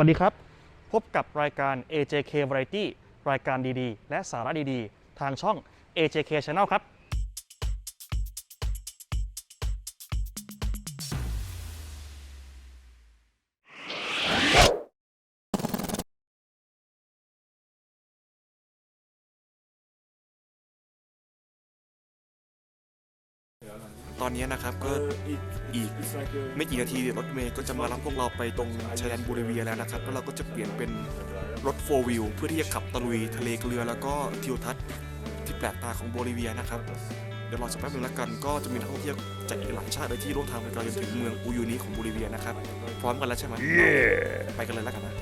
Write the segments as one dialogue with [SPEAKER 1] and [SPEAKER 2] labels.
[SPEAKER 1] สวัสดีครับพบกับรายการ AJK Variety รายการดีๆและสาระดีๆทางช่อง AJK Channel ครับ
[SPEAKER 2] ตอนนี้นะครับก็อีกไม่กี่นาทีรถเมย์ก็จะมารับพวกเราไปตรงชายแดนโบลิเวียแล้วนะครับแล้วเราก็จะเปลี่ยนเป็นรถ4 wheel เพื่อที่จะขับตะลุยทะเลเกลือแล้วก็ทิวทัศน์ที่แปลกตาของโบลิเวียนะครับเดี๋ยวรอสักแป๊บนึงแล้วกันก็จะมีนักท่องเที่ยวจากอีกหลายชาติเลยที่ร่วมทางไปไกลจนถึงเมืองอูยูนิของโบลิเวียนะครับพร้อมกันแล้วใช่ไหม ไปกันเลยแล้วกันนะ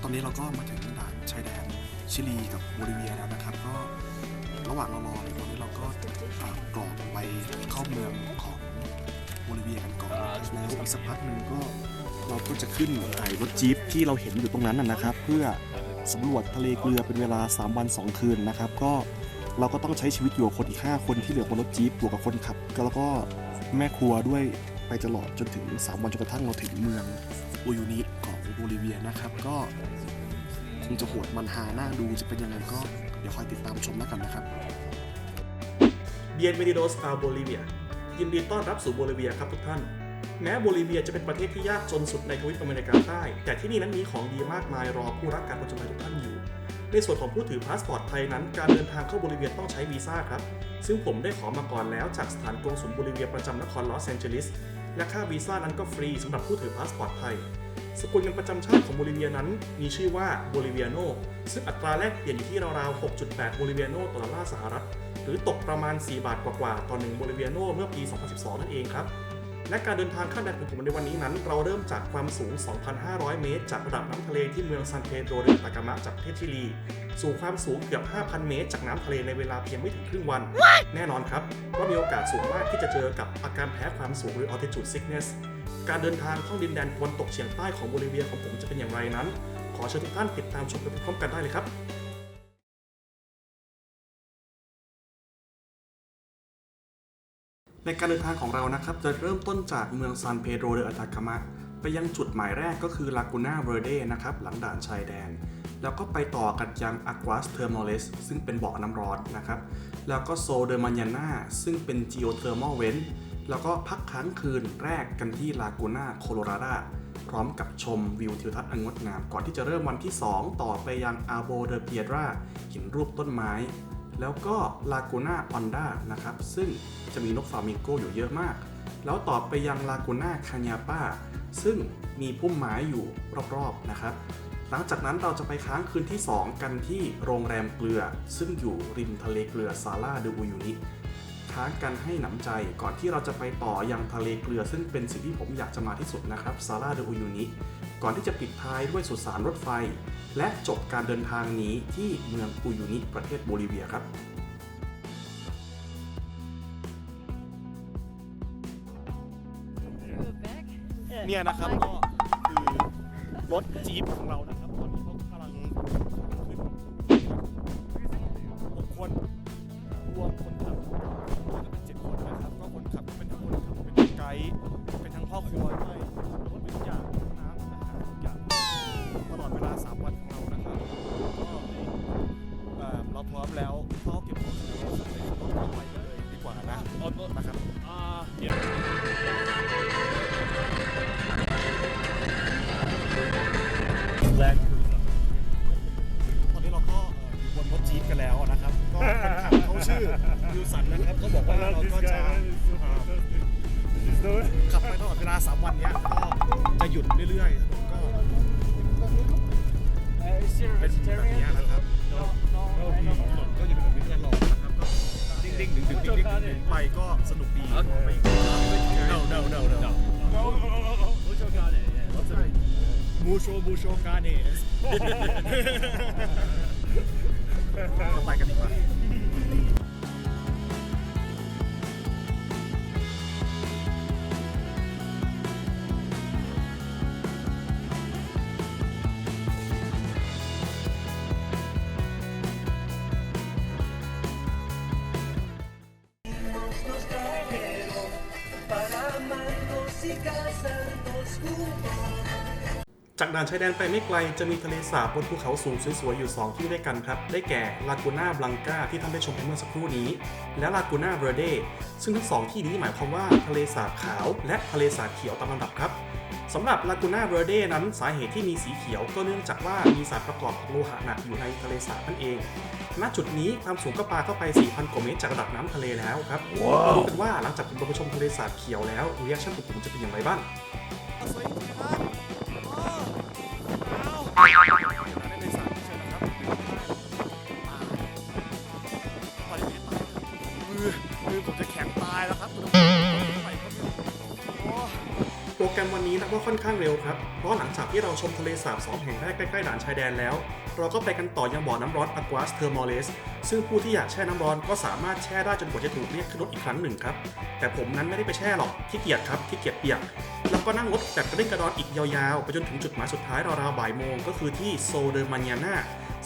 [SPEAKER 2] ตอนนี้เราก็มาถึงด่านชายแดนชิลีกับโบลิเวียแล้วนะครับก็ระหว่างเรารอเนี่ยตอนนี้เราก็กรอกไปเข้าเมืองของโบลิเวียกันก่อนแล้วอีกสักพักหนึ่งก็เราก็จะขึ้นรถจี๊ปที่เราเห็นอยู่ตรงนั้นนะครับเพื่อสำรวจทะเลเกลือเป็นเวลา3 วัน 2 คืนนะครับก็เราก็ต้องใช้ชีวิตอยู่กับคนอีก5 คนที่เหลือบนรถจี๊ปบวกกับคนขับแล้วก็แม่ครัวด้วยไปตลอดจนถึง3 วันจนกระทั่งเราถึงเมืองอูยูนิของโบลิเวียนะครับก็คงจะโหดมันหาหน้าดูจะเป็นยังไงก็เดี๋ยวคอยติดตามชมแล้วกันนะครับ
[SPEAKER 1] Bienvenidos a Bolivia ยินดีต้อนรับสู่โบลิเวียครับทุกท่านแม้โบลิเวียจะเป็นประเทศที่ยากจนสุดในทวีปอเมริกาใต้แต่ที่นี่นั้นมีของดีมากมายรอผู้รักการผจญภัยทุกท่านอยู่ในส่วนของผู้ถือพาสปอร์ตไทยนั้นการเดินทางเข้าโบลิเวียต้องใช้วีซ่าครับซึ่งผมได้ขอมาก่อนแล้วจากสถานกงสุลโบลิเวียประจำนครลอสแอนเจลิสและค่าวีซ่านั้นก็ฟรีสำหรับผู้ถือพาสปอร์ตไทยสกุลเงินประจำชาติของโบลิเวียนั้นมีชื่อว่าโบลิเวียโนซึ่งอัตราแลกเปลี่ยนอยู่ที่ราวๆ 6.8 โบลิเวียโนต่อดอลลาร์สหรัฐหรือตกประมาณ4 บาทกว่าๆต่อ1โบลิเวียโนเมื่อปี 2012 นั่นเองครับและการเดินทางข้ามแดนของผมในวันนี้นั้นเราเริ่มจากความสูง 2,500 เมตรจากระดับน้ำทะเลที่เมืองซานเปโดรเดอตากามะจากประเทศชิลีสู่ความสูงเกือบ 5,000 เมตรจากน้ำทะเลในเวลาเพียงไม่ถึงครึ่งวัน แน่นอนครับว่ามีโอกาสสูงมากที่จะเจอกับอาการแพ้ความสูงหรือ altitude sickness การเดินทางท่องดินแดนตะวันตกเฉียงใต้ของโบลิเวียของผมจะเป็นอย่างไรนั้นขอเชิญทุกท่านติดตามชมไปพร้อมกันได้เลยครับในการเดินทางของเรานะครับจะเริ่มต้นจากเมืองซานเปโดรเดออาตากามะไปยังจุดหมายแรกก็คือลากูน่าเวอร์เดนะครับหลังด่านชายแดนแล้วก็ไปต่อกันยังอควาสเทอร์มอลเลสซึ่งเป็นบ่อน้ำร้อนนะครับแล้วก็โซเดอร์มันยาน่าซึ่งเป็นจีโอเทอร์มอลเวนแล้วก็พักค้างคืนแรกกันที่ลากูน่าโคโลราดาพร้อมกับชมวิวทิวทัศน์อันงดงามก่อนที่จะเริ่มวันที่ 2ต่อไปยังอาโบเดเปียราหินรูปต้นไม้แล้วก็ลากูน่าออนดานะครับซึ่งจะมีนกฟลามิงโกอยู่เยอะมากแล้วต่อไปยังลากูน่าคาญาป้าซึ่งมีพุ่มไม้อยู่รอบๆนะครับหลังจากนั้นเราจะไปค้างคืนที่ 2กันที่โรงแรมเกลือซึ่งอยู่ริมทะเลเกลือซาลาเดอูยูนิค้างกันให้หนำใจก่อนที่เราจะไปต่อยังทะเลเกลือซึ่งเป็นสิ่งที่ผมอยากจะมาที่สุดนะครับซาลาเดอูยูนิก่อนที่จะปิดท้ายด้วยสุสานรถไฟและจบการเดินทางนี้ที่เมืองอูยูนิประเทศโบลิเวียครับเนี่ยนะครับก็คือรถจี๊ปของเรานะครับตอนนี้เขากำลังขึ้น6 คนรวมคนขับจะเป็น7 คนนะครับก็คนขับก็เป็นทั้งคนขับเป็นทั้งไกด์เป็นทั้งพ่อครัวด้วยรถทุกอย่างน้ำอาหารทุกอย่างตลอดเวลา3 วันของเรานะครับก็เราพร้อมแล้วเขาเก็บของเสร็จแล้วเราไปเลยดีกว่านะครับเดี๋ยวตอนนี้เราก็อยู่บนรถจี๊ปกันแล้วนะครับก็คนขับเขาชื่อวิลสันนะครับเขาบอกว่าเราก็จะขับไปตลอดเวลา3 วันนี้ก็จะหยุดเรื่อยๆถนนก็เป็นแบบนี้นะครับถนนก็อยู่เป็นแบบนี้ตลอดนะครับก็ดิ่งๆดึงๆไปก็สนุกดีไปMucho ganes เราไปกันดีกว่า จากด่านชายแดนไปไม่ไกลจะมีทะเลสาบบนภูเขาสูงสวยๆอยู่ 2 ที่ด้วยกันครับได้แก่ลากูน่าบลังกาที่ท่านได้ชมไปเมื่อสักครู่นี้และลากูน่าเวอร์เดซึ่งทั้ง2ที่นี้หมายความว่าทะเลสาบขาวและทะเลสาบเขียวตามลำดับครับสำหรับลากูน่าเวอร์เดนั้นสาเหตุที่มีสีเขียวก็เนื่องจากว่ามีสารประกอบของโลหะหนักอยู่ในทะเลสาบนั่นเองณจุดนี้ความสูงก็ปาเข้าไป 4,000 กว่าเมตรจากระดับน้ำทะเลแล้วครับมาดูกันว่าหลังจากผมไปชมทะเลสาบเขียวแล้วรีแอคชั่นของผมจะเป็นอย่างไรบ้าง
[SPEAKER 2] มือผมจะแข็งตายแล้วครับ
[SPEAKER 1] โปรแกรมวันนี้นับว่าค่อนข้างเร็วครับ เพราะหลังจากที่เราชมทะเลสาบ2แห่งแรกใกล้ๆด่านชายแดนแล้ว เราก็ไปกันต่อยังบ่อน้ำร้อน Aquas Thermales ซึ่งผู้ที่อยากแช่น้ำร้อนก็สามารถแช่ได้จนกว่าจะถูกเรียกขึ้นรถอีกครั้งหนึ่งครับ แต่ผมนั้นไม่ได้ไปแช่หรอกขี้เกียจครับขี้เกียจเปียก แล้วก็นั่งรถแบบกระเด้งกระดอนอีกยาวๆ ไปจนถึงจุดหมายสุดท้ายราวๆบ่ายโมงก็คือที่โซเดอร์มาเนียนา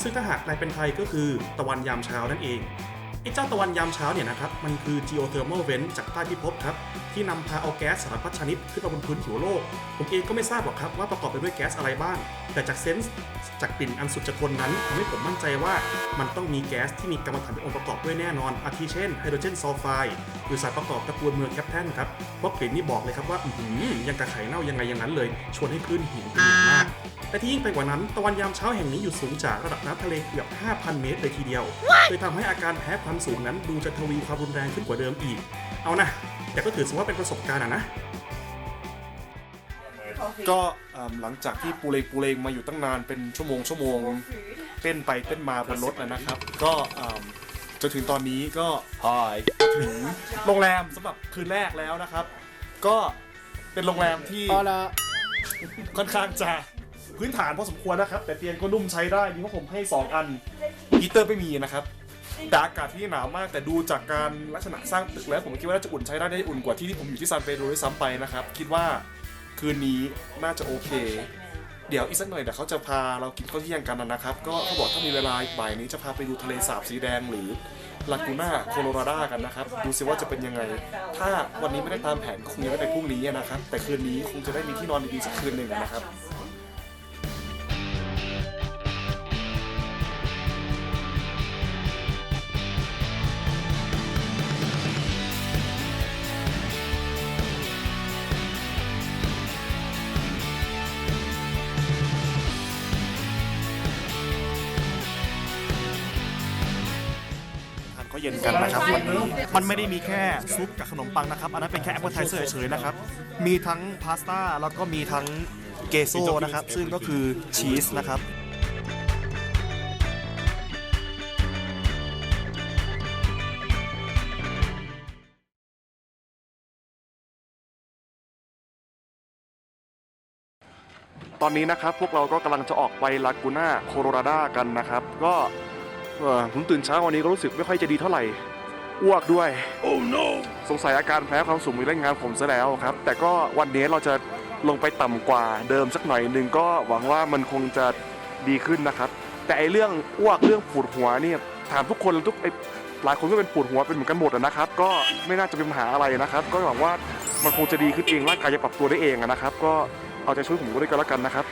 [SPEAKER 1] ซึ่งถ้าหากแปลเป็นไทยก็คือตะวันยามเช้านั่นเอง ไอ้เจ้าตะวันยามเช้าเนี่ยนะครับมันคือ geothermal vent จากใต้พิภพครับที่นำพาเอาแก๊สสารพัดชนิดขึ้นมาบนพื้นผิวโลกผมเองก็ไม่ทราบหรอกครับว่าประกอบไปด้วยแก๊สอะไรบ้างแต่จากเซนส์จากกลิ่นอันสุดจะทนนั้นทำให้ผมมั่นใจว่ามันต้องมีแก๊สที่มีกรรมฐานเป็นองค์ประกอบด้วยแน่นอนอาทิเช่นไฮโดรเจนซัลไฟด์หรือสารประกอบตระกูลเมืองแคปแทนครับเพราะกลิ่นนี่บอกเลยครับว่ายังกระไข่เน่ายังไงอย่างนั้นเลยชวนให้คลื่นหินเป็นอย่างมากแต่ที่ยิ่งไปกว่านั้นตะวันยามเช้าแห่งนี้อยู่สูงจากระดับน้ำทะเลเกือบ 5,000 เมตรเลยทีเดียวเลยทำให้อาการแพ้ความสูงนั้นดูจะทวีความรุนแรงขึ้นกว่าเดิมอีกเอานะแต่ก็ถือว่าเป็นประสบการณ์นะ
[SPEAKER 2] ก็หลังจากที่ปูเลงมาอยู่ตั้งนานเป็นชั่วโมงเต้นไปเต้นมาบนรถนะครับ ก็จนถึงตอนนี้ก็ถึงโรงแรมสำหรับคืนแรกแล้วนะครับ ก็เป็นโรงแรมที่ค่อนข้างจะพื้นฐานพอสมควรนะครับ แต่เตียงก็นุ่มใช้ได้มีผ้าห่มให้2อันฮีเตอร์ไม่มีนะครับแต่อากาศที่หนาวมากแต่ดูจากการลักษณะสร้างตึกแล้วผมคิดว่าน่าจะอุ่นใช้ได้อุ่นกว่าที่ผมอยู่ที่ซานเปโดรด้วยซ้ำไปนะครับคิดว่าคืนนี้น่าจะโอเคเดี๋ยวอีกสักหน่อยเดี๋ยวเขาจะพาเรากินข้าวเที่ยงกันนะครับก็เขาบอกถ้ามีเวลาบ่ายนี้จะพาไปดูทะเลสาบสีแดงหรือลากูน่าโคโลราดากันนะครับดูซิว่าจะเป็นยังไงถ้าวันนี้ไม่ได้ตามแผนก็คงจะได้ไปพรุ่งนี้นะครับแต่คืนนี้คงจะได้มีที่นอนดีๆสักคืนหนึ่งนะครับเย็นกันนะครับวันนี้มันไม่ได้มีแค่ซุปกับขนมปังนะครับอันนั้นเป็นแค่แอปเปิลไทเซอร์เฉยๆนะครับมีทั้งพาสต้าแล้วก็มีทั้งเกโซนะครับซึ่งก็คือชีสนะครับตอนนี้นะครับพวกเราก็กำลังจะออกไปลากูน่าโคโลราดากันนะครับก็ผมตื่นเช้าวันนี้ก็รู้สึกไม่ค่อยจะดีเท่าไหร่อ้วกด้วย oh no สงสัยอาการแพ้ความสูงมีเล่นงานผมซะแล้วครับแต่ก็วันนี้เราจะลงไปต่ำกว่าเดิมสักหน่อยหนึ่งก็หวังว่ามันคงจะดีขึ้นนะครับแต่ไอเรื่องอ้วกเรื่องปวดหัวเนี่ยถามทุกคนหลายคนก็เป็นปวดหัวเป็นเหมือนกันหมดนะครับก็ไม่น่าจะเป็นปัญหาอะไรนะครับก็หวังว่ามันคงจะดีขึ้นเองร่างกายจะปรับตัวได้เองนะครับก็เอาใจช่วยผมด้วยกันแล้วกันนะครับ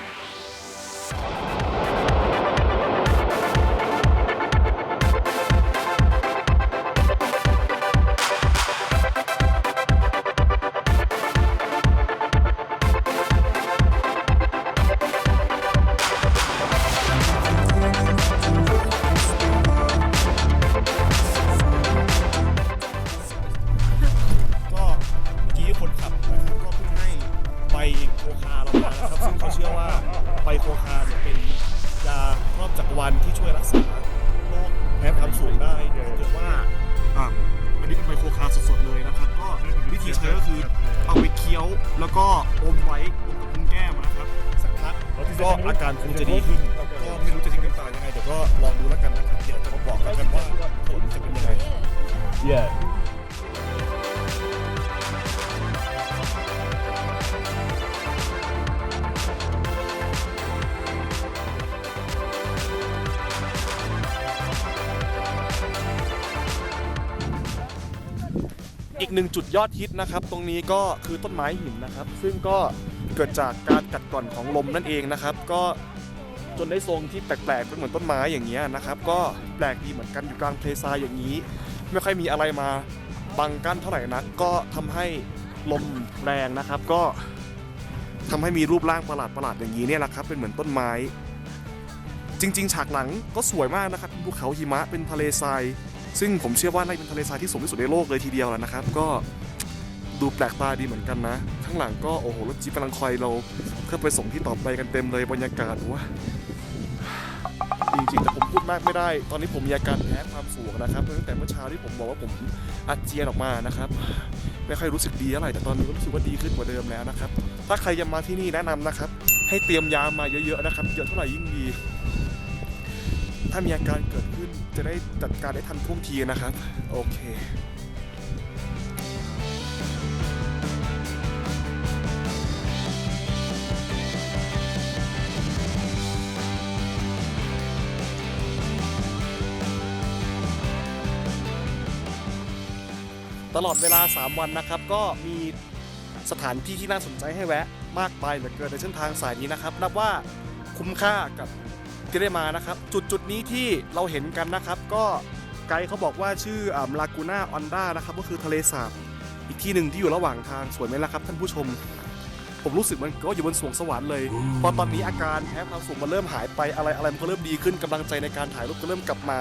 [SPEAKER 2] คนขับนะครับก็เพิ่งให้ใบโคคาเรามานะครับซึ่งเขาเชื่อว่าใบโคคาเนี่ยเป็นยาครอบจักรวาลที่ช่วยรักษาโรคแพ้ความสูงได้ถ้าเกิดว่าอันนี้เป็นใบโคคาสดๆเลยนะครับก็วิธีใช้ก็คือเอาไปเคี้ยวแล้วก็อมไว้อมกับพุ้งแก้มนะครับสักพักก็อาการคงจะดีขึ้นก็ไม่รู้จะจริงหรือเปล่ายังไงเดี๋ยวก็ลองดูแล้วกันนะครับเดี๋ยวจะมาบอกกันว่าผลจะเป็นยังไง อีกหนึ่งจุดยอดฮิตนะครับตรงนี้ก็คือต้นไม้หินนะครับซึ่งก็ เกิดจากการกัดกร่อนของลมนั่นเองนะครับก็จนได้ทรงที่แปลกๆเป็นเหมือนต้นไม้อย่างเงี้ยนะครับก็แปลกดีเหมือนกันอยู่กลางทะเลทรายอย่างนี้ไม่ค่อยมีอะไรมาบังกั้นเท่าไหร่นักก็ทำให้ลมแรงนะครับก็ทำให้มีรูปร่างประหลาดๆอย่างนี้เนี่ยแหละครับเป็นเหมือนต้นไม้จริงๆฉากหลังก็สวยมากนะครับภูเขาหิมะเป็นทะเลทรายซึ่งผมเชื่อว่าน่าจะเป็นทะเลทรายที่สูงที่สุดในโลกเลยทีเดียวแล้วนะครับก็ดูแปลกตาดีเหมือนกันนะข้างหลังก็โอ้โหรถจี๊ปกำลังคอยเราเพื่อไปส่งที่ต่อไปกันเต็มเลยบรรยากาศว่าจริงๆแต่ผมพูดมากไม่ได้ตอนนี้ผมมีอาการแพ้ความสูงนะครับตั้งแต่เมื่อเช้าที่ผมบอกว่าผมอาเจียนออกมานะครับไม่ค่อยรู้สึกดีเท่าไหร่แต่ตอนนี้ก็รู้สึกว่าดีขึ้นกว่าเดิมแล้วนะครับถ้าใครจะมาที่นี่แนะนำนะครับให้เตรียมยามาเยอะๆนะครับเยอะเท่าไหร่ยิ่งดีถ้ามีอาการเกิดขึ้นจะได้จัดการได้ทันท่วงทีนะครับโอเคตลอดเวลา3วันนะครับก็มีสถานที่ที่น่าสนใจให้แวะมากมายเหลือเกินในเส้นทางสายนี้นะครับนับว่าคุ้มค่ากับที่ได้มานะครับจุดนี้ที่เราเห็นกันนะครับก็ไกด์เขาบอกว่าชื่อลากูน่าออนด้านะครับก็คือทะเลสาบอีกที่หนึ่งที่อยู่ระหว่างทางสวยไหมล่ะครับท่านผู้ชมผมรู้สึกมันก็อยู่บนสวงสวรรค์เลยพอตอนนี้อาการแพ้ความสูงมันเริ่มหายไปอะไรมันก็เริ่มดีขึ้นกำลังใจในการถ่ายรูปก็เริ่มกลับมา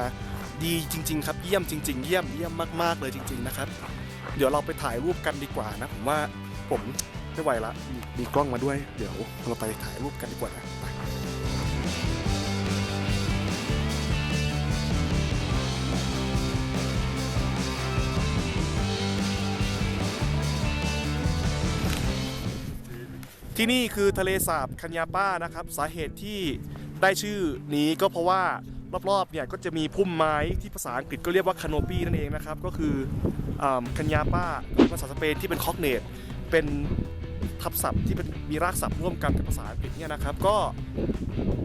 [SPEAKER 2] ดีจริงๆครับเยี่ยมจริงๆเยี่ยมมากๆเลยจริงๆนะครับเดี๋ยวเราไปถ่ายรูปกันดีกว่านะผมว่าผมไม่ไหวละมีกล้องมาด้วยเดี๋ยวเราไปถ่ายรูปกันดีกว่านะที่นี่คือทะเลสาบคัญญาป้านะครับสาเหตุที่ได้ชื่อนี้ก็เพราะว่ารอบๆเนี่ยก็จะมีพุ่มไม้ที่ภาษาอังกฤษก็เรียกว่าคาโนปี้นั่นเองนะครับก็คือคัญญาป้าภาษาสเปนที่เป็นคอกเนตเป็นทับศัพท์ที่เป็นมีรากศัพท์ร่วมกันกับภาษาอังกฤษเนี่ยนะครับก็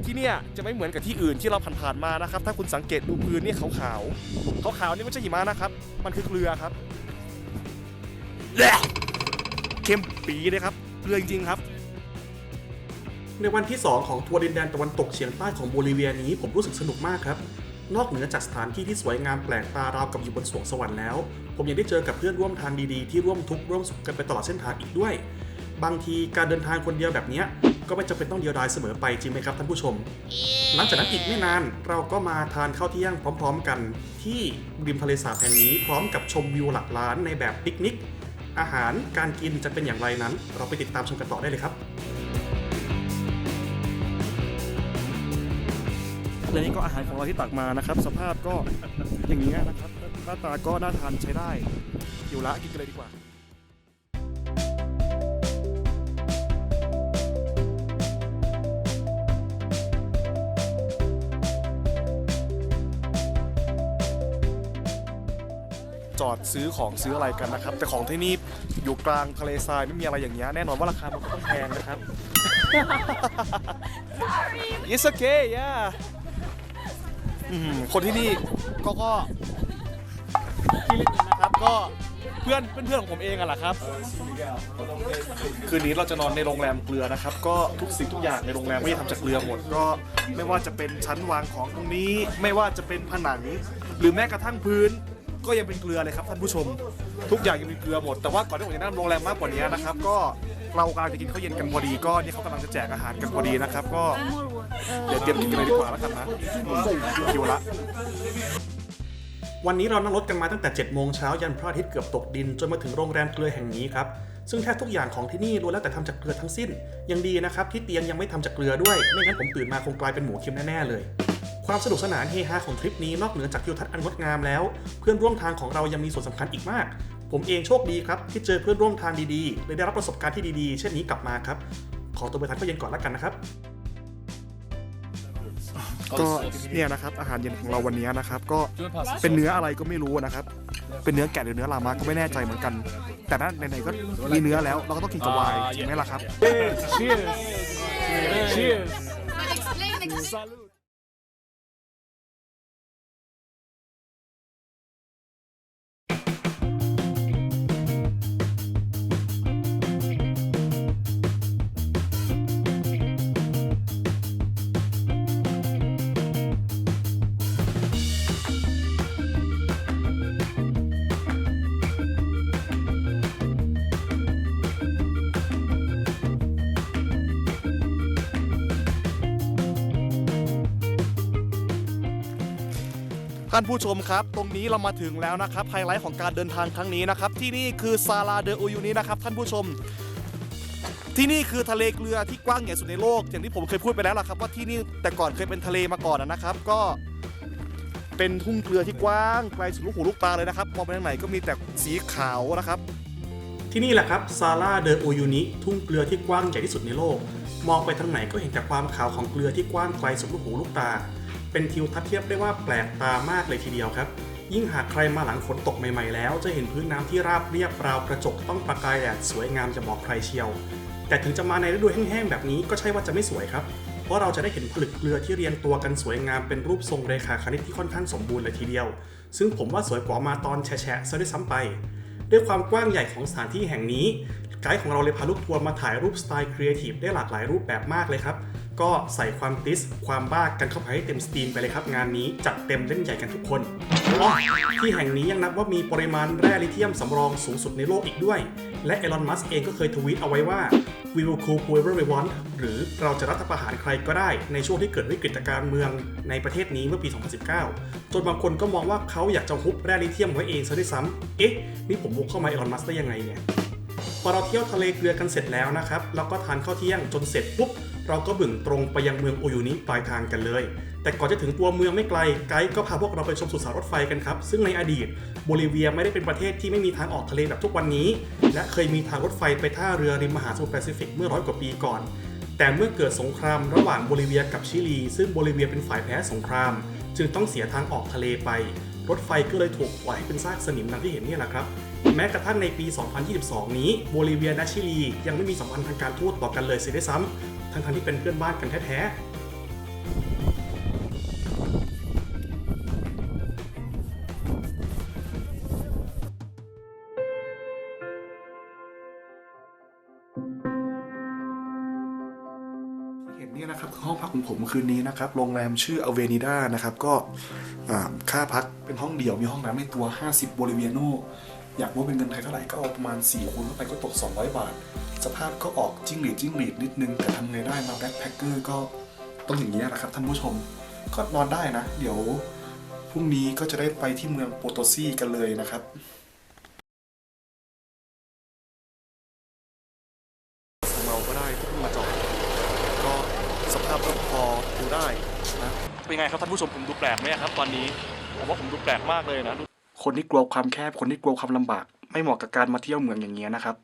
[SPEAKER 2] ที่เนี่ยจะไม่เหมือนกับที่อื่นที่เราผ่านๆมานะครับถ้าคุณสังเกตดูพื้นนี่ขาวๆนี่ไม่ใช่หิมะนะครับมันคือเกลือครับเข้มปีเลยครับเกลือจริงๆครับ
[SPEAKER 1] ในวันที่ 2 ของทัวร์ดินแดนตะวันตกเฉียงใต้ของโบลิเวียนี้ผมรู้สึกสนุกมากครับนอกเหนือจากสถานที่ที่สวยงามแปลกตาราวกับอยู่บนสวงสวรรค์แล้วผมยังได้เจอกับเพื่อนร่วมทางดีๆที่ร่วมทุกข์ร่วมสุขกันไปตลอดเส้นทางอีกด้วยบางทีการเดินทางคนเดียวแบบนี้ก็ไม่จำเป็นต้องเดียวดายเสมอไปจริงไหมครับท่านผู้ชมหลังจากนั้นอีกไม่นานเราก็มาทานข้าวเที่ยงพร้อมๆกันที่ริมทะเลสาบแห่งนี้พร้อมกับชมวิวหลักล้านในแบบปิกนิกอาหารการกินจะเป็นอย่างไรนั้นเราไปติดตามชมกันต่อได้เลยครับและนี่ก็อาหารของเราที่ตักมานะครับสภาพก็อย่างนี้นะครับหน้าตาก็น่าทานใช้ได้อยู่ละกินกันเลยดีกว่าจอดซื้อของซื้ออะไรกันนะครับแต่ของที่นี่อยู่กลางทะเลทรายไม่มีอะไรอย่างเงี้ยแน่นอนว่าราคามันก็ต้องแพงนะครับ It's okay yeahคนที่นี่ก็ที่เล่นนะครับก็เพื่อนของผมเองอะแหละครับคืนนี้เราจะนอนในโรงแรมเกลือนะครับก็ทุกสิ่งทุกอย่างในโรงแรมไม่ได้ทำจากเกลือหมดก็ไม่ว่าจะเป็นชั้นวางของตรงนี้ไม่ว่าจะเป็นผนังหรือแม้กระทั่งพื้นก็ยังเป็นเกลือเลยครับท่านผู้ชมทุกอย่างยังเป็นเกลือหมดแต่ว่าก่อนที่ผมจะนั่งโรงแรมมากกว่านี้นะครับก็เรากำลังจะกินข้าวเย็นกันพอดีก็นี่เขากำลังจะแจกอาหารกันพอดีนะครับก็เดี๋ยวเตรียมกินกันเลยดีกว่าแล้วกันนะคิวละวันนี้เรานั่งรถกันมาตั้งแต่7 โมงเช้ายันพระอาทิตย์เกือบตกดินจนมาถึงโรงแรมเกลือแห่งนี้ครับซึ่งแทบทุกอย่างของที่นี่ล้วนแล้วแต่ทำจากเกลือทั้งสิ้นยังดีนะครับที่เตียงยังไม่ทำจากเกลือด้วยไม่งั้นผมตื่นมาคงกลายเป็นหมูเค็มแน่ๆเลยความสนุกสนานเฮฮาของทริปนี้นอกเหนือจากทิวทัศน์อันงดงามแล้วเพื่อนร่วมทางของเรายังมีส่วนสำคัญอีกมากผมเองโชคดีครับที่เจอเพื่อนร่วมทางดีๆเลยได้รับประสบการณ์ที่ดีๆเช่นนี้กลับมาครับขอตัวไปทานข้าวเย็นก่อนแล้วกันนะครับก็เนี่ยนะครับอาหารเย็นของเราวันนี้นะครับก็เป็นเนื้ออะไรก็ไม่รู้นะครับเป็นเนื้อแกะหรือเนื้อลามาก็ไม่แน่ใจเหมือนกันแต่นั้นไหนๆก็มีเนื้อแล้วเราก็ต้องกินกับไวน์จริงไหมล่ะครับ Cheers
[SPEAKER 2] ท่านผู้ชมครับตรงนี้เรามาถึงแล้วนะครับไฮไลท์ของการเดินทางครั้งนี้นะครับที่นี่คือซาลาเดออูยูนีนะครับท่านผู้ชมที่นี่คือทะเลเกลือที่กว้างใหญ่สุดในโลกอย่างที่ผมเคยพูดไปแล้วล่ะครับว่าที่นี่แต่ก่อนเคยเป็นทะเลมาก่อนนะครับก็เป็นทุ่งเกลือที่กว้างไกลสุดลูกหูลูกตาเลยนะครับมองไปทางไหนก็มีแต่สีขาวนะครับ
[SPEAKER 1] ที่นี่แหละครับซาลาเดออูยูนิทุ่งเกลือที่กว้างใหญ่ที่สุดในโลกมองไปทางไหนก็เห็นแต่ความขาวของเกลือที่กว้างไกลสุดลูกหูลูกตาเป็นทิวทัศน์เทียบได้ว่าแปลกตามากเลยทีเดียวครับยิ่งหากใครมาหลังฝนตกใหม่ๆแล้วจะเห็นพื้นน้ำที่ราบเรียบราวกระจกต้องประกายแดดสวยงามจะบอกใครเชียวแต่ถึงจะมาในฤดูแห้งๆแบบนี้ก็ใช่ว่าจะไม่สวยครับเพราะเราจะได้เห็นผลึกเกลือที่เรียงตัวกันสวยงามเป็นรูปทรงเรขาคณิตที่ค่อนข้างสมบูรณ์เลยทีเดียวซึ่งผมว่าสวยกว่ามาตอนแฉะซะด้วยซ้ำไปด้วยความกว้างใหญ่ของสถานที่แห่งนี้ไกด์ของเราเลยพาลูกทัวร์มาถ่ายรูปสไตล์ครีเอทีฟได้หลากหลายรูปแบบมากเลยครับก็ใส่ความติสความบ้ากันเข้าไปให้เต็มสตรีมไปเลยครับงานนี้จัดเต็มเล่นใหญ่กันทุกคนที่แห่งนี้ยังนับว่ามีปริมาณแร่ลิเธียมสำรองสูงสุดในโลกอีกด้วยและอีลอน มัสก์เองก็เคยทวีตเอาไว้ว่า we will coup whoever we want หรือเราจะรัฐประหารใครก็ได้ในช่วงที่เกิดวิกฤตการเมืองในประเทศนี้เมื่อปี 2019 จนบางคนก็มองว่าเขาอยากจะฮุบแร่ลิเธียมไว้เองซะด้วยซ้ำเอ๊ะนี่ผมบุกเข้ามาอีลอน มัสก์ได้ยังไงเนี่ยพอเราเที่ยวทะเลเกลือกันเสร็จแล้วนะครับแล้วก็ทานข้าวเที่ยงจนเสร็จปุ๊บเราก็บึ่งตรงไปยังเมืองโอยูนิปลายทางกันเลยแต่ก่อนจะถึงตัวเมืองไม่ไกลไกด์ก็พาพวกเราไปชมสุสานรถไฟกันครับซึ่งในอดีตโบลิเวียไม่ได้เป็นประเทศที่ไม่มีทางออกทะเลแบบทุกวันนี้และเคยมีทางรถไฟไปท่าเรือริมมหาสมุทรแปซิฟิกเมื่อ100 กว่าปีก่อนแต่เมื่อเกิดสงครามระหว่างโบลิเวียกับชิลีซึ่งโบลิเวียเป็นฝ่ายแพ้สงครามจึงต้องเสียทางออกทะเลไปรถไฟก็เลยถูกปล่อยให้เป็นซากสนิมดังที่เห็นนี่แหละครับแม้กระทั่งในปี 2022 นี้โบลิเวียและชิลียังไม่มีสัมพันธ์ทางการทูตต่อกันเลยเสียด้วยซ้ำทั้งที่เป็นเพื่อนบ้านกันแท้เห็นนี่นะครับห้องพักของผมคืนนี้นะครับโรงแรมชื่ออเวนิดานะครับก็ค่าพักเป็นห้องเดี่ยวมีห้องน้ำในตัว50 โบลิเวียโนอยากว่าเป็นเงินไทยเท่าไหร่ก็เอาประมาณ4 คนเข้าไปก็ตก200 บาทสภาพก็ออกจิ้งหรีดนิดนึงแต่ทำไงได้มาแบ็คแพคเกอร์ก็ต้องอย่างนี้นะครับท่านผู้ชมก็นอนได้นะเดี๋ยวพรุ่งนี้ก็จะได้ไปที่เมืองโปโตซีกันเลยนะครับของเราก็ได้ที่เพิ่งมาจอดก็สภาพก็พอดูได้นะเป็นไงครับท่านผู้ชมผมดูแปลกไหมครับตอนนี้ผมว่าผมดูแปลกมากเลยนะคนที่กลัวความแคบคนที่กลัวความลำบากไม่เหมาะกับการมาเที่ยวเมืองอย่างเงี้ยนะครับ